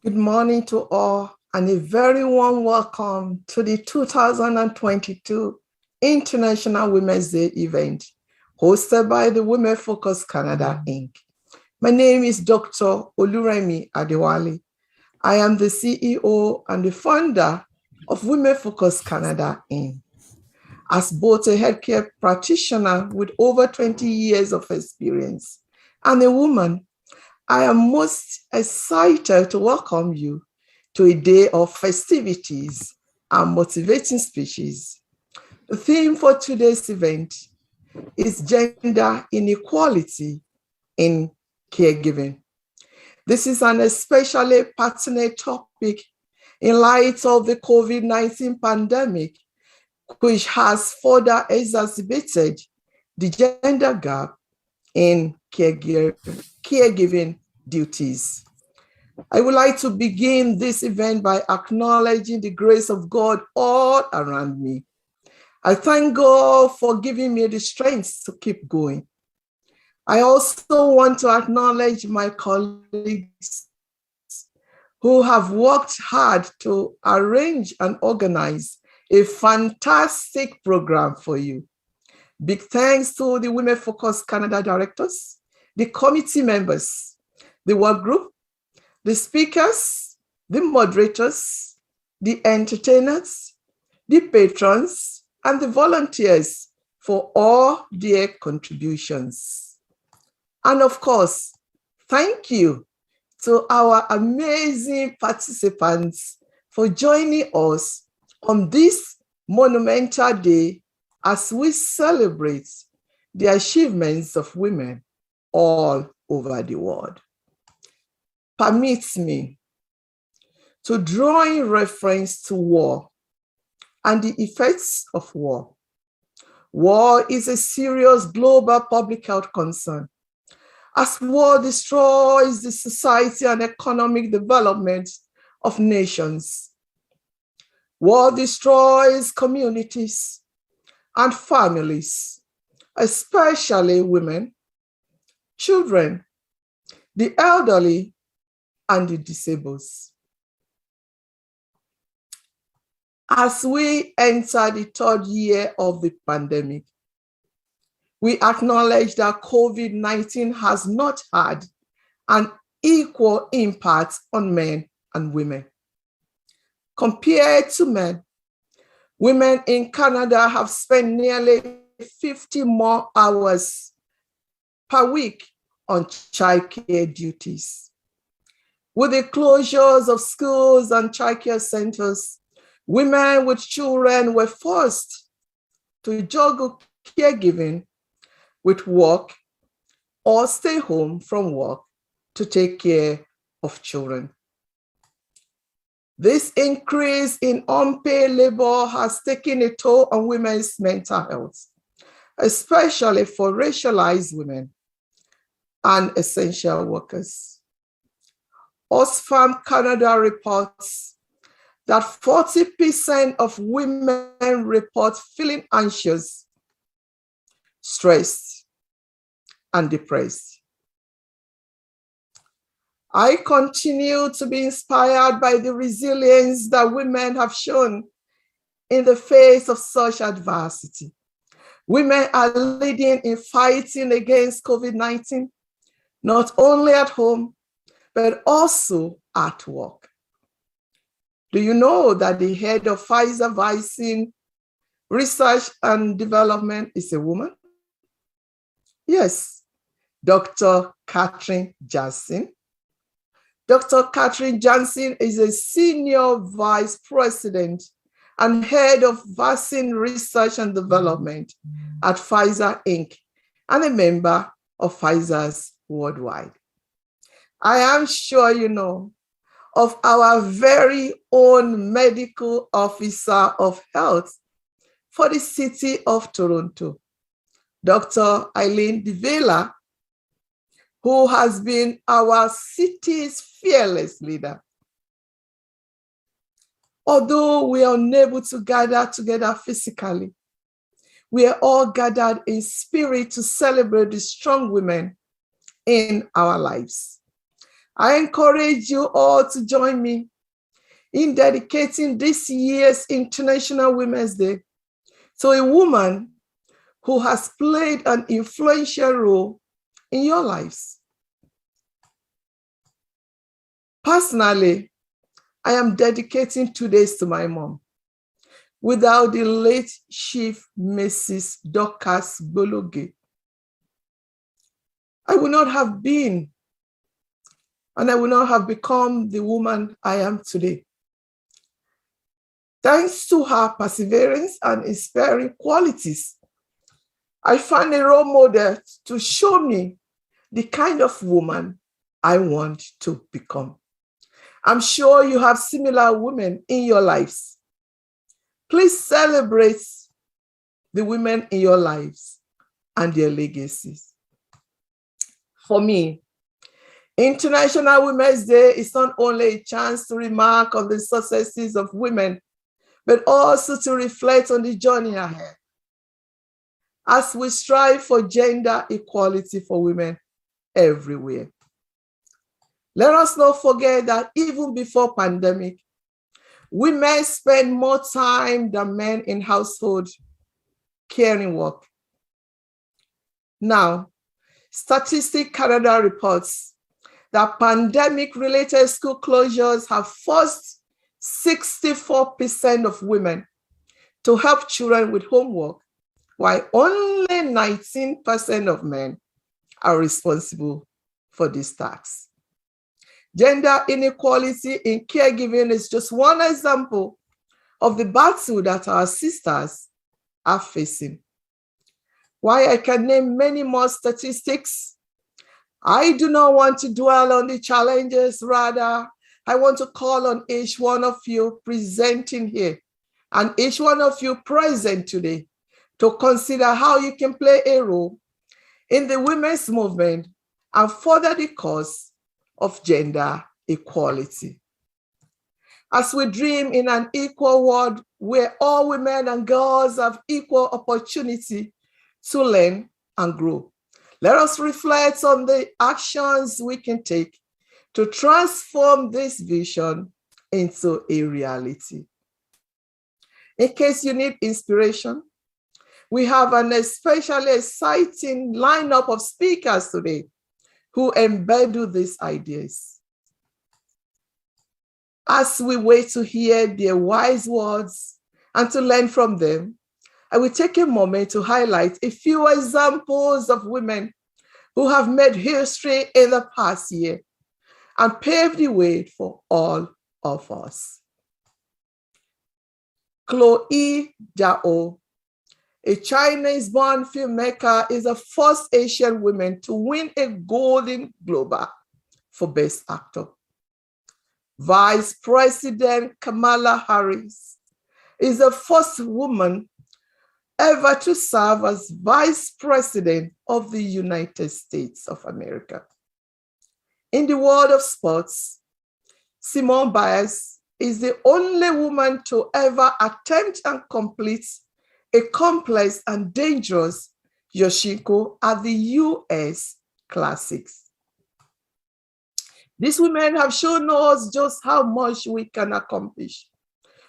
Good morning to all, and a very warm welcome to the 2022 International Women's Day event hosted by the Women Focus Canada, Inc. My name is Dr. Oluremi Adewale. I am the CEO and the founder of Women Focus Canada, Inc. As both a healthcare practitioner with over 20 years of experience and a woman, I am most excited to welcome you to a day of festivities and motivating speeches. The theme for today's event is gender inequality in caregiving. This is an especially pertinent topic in light of the COVID-19 pandemic, which has further exacerbated the gender gap in caregiving duties. I would like to begin this event by acknowledging the grace of God all around me. I thank God for giving me the strength to keep going. I also want to acknowledge my colleagues who have worked hard to arrange and organize a fantastic program for you. Big thanks to the Women Focus Canada directors, the committee members, the work group, the speakers, the moderators, the entertainers, the patrons, and the volunteers for all their contributions. And of course, thank you to our amazing participants for joining us on this monumental day as we celebrate the achievements of women all over the world. Permit me to draw in reference to war and the effects of war. War is a serious global public health concern, as war destroys the society and economic development of nations. War destroys communities and families, especially women, children, the elderly, and the disabled. As we enter the third year of the pandemic, we acknowledge that COVID-19 has not had an equal impact on men and women. Compared to men, women in Canada have spent nearly 50 more hours per week on childcare duties. With the closures of schools and childcare centers, women with children were forced to juggle caregiving with work or stay home from work to take care of children. This increase in unpaid labor has taken a toll on women's mental health, especially for racialized women and essential workers. Oxfam Canada reports that 40% of women report feeling anxious, stressed, and depressed. I continue to be inspired by the resilience that women have shown in the face of such adversity. Women are leading in fighting against COVID-19, not only at home, but also at work. Do you know that the head of Pfizer Vaccine Research and Development is a woman? Yes, Dr. Katrin Jansen. Dr. Katrin Jansen is a senior vice president and head of vaccine research and development at Pfizer Inc. and a member of Pfizer's worldwide. I am sure you know of our very own medical officer of health for the city of Toronto, Dr. Eileen DeVela, who has been our city's fearless leader. Although we are unable to gather together physically, we are all gathered in spirit to celebrate the strong women in our lives. I encourage you all to join me in dedicating this year's International Women's Day to a woman who has played an influential role in your lives. Personally, I am dedicating today's to my mom. Without the late Chief Mrs. Dorcas Bologe, I would not have been, and I would not have become the woman I am today. Thanks to her perseverance and inspiring qualities, I found a role model to show me the kind of woman I want to become. I'm sure you have similar women in your lives. Please celebrate the women in your lives and their legacies. For me, International Women's Day is not only a chance to remark on the successes of women, but also to reflect on the journey ahead as we strive for gender equality for women everywhere. Let us not forget that even before pandemic, women spend more time than men in household caring work. Now, Statistics Canada reports that pandemic-related school closures have forced 64% of women to help children with homework, while only 19% of men are responsible for this task. Gender inequality in caregiving is just one example of the battle that our sisters are facing. While I can name many more statistics, I do not want to dwell on the challenges. Rather, I want to call on each one of you presenting here and each one of you present today to consider how you can play a role in the women's movement and further the cause of gender equality. As we dream in an equal world where all women and girls have equal opportunity to learn and grow, let us reflect on the actions we can take to transform this vision into a reality. In case you need inspiration, we have an especially exciting lineup of speakers today who embed these ideas. As we wait to hear their wise words and to learn from them, I will take a moment to highlight a few examples of women who have made history in the past year and paved the way for all of us. Chloe Zhao, a Chinese-born filmmaker, is the first Asian woman to win a Golden Globe for Best Actor. Vice President Kamala Harris is the first woman ever to serve as Vice President of the United States of America. In the world of sports, Simone Biles is the only woman to ever attempt and complete a complex and dangerous Yoshiko at the US Classics. These women have shown us just how much we can accomplish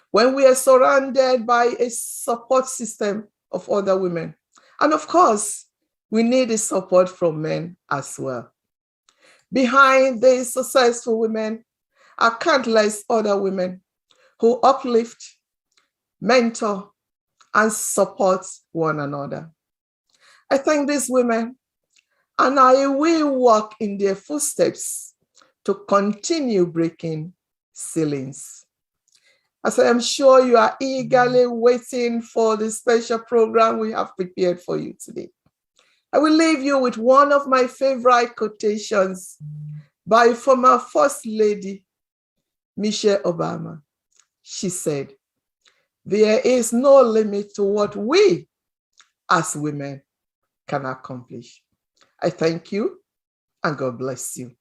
when we are surrounded by a support system of other women. And of course, we need the support from men as well. Behind these successful women are countless other women who uplift, mentor, and support one another. I thank these women, and I will walk in their footsteps to continue breaking ceilings. As I am sure you are eagerly waiting for the special program we have prepared for you today, I will leave you with one of my favorite quotations by former First Lady Michelle Obama. She said, "There is no limit to what we as women can accomplish." I thank you, and God bless you.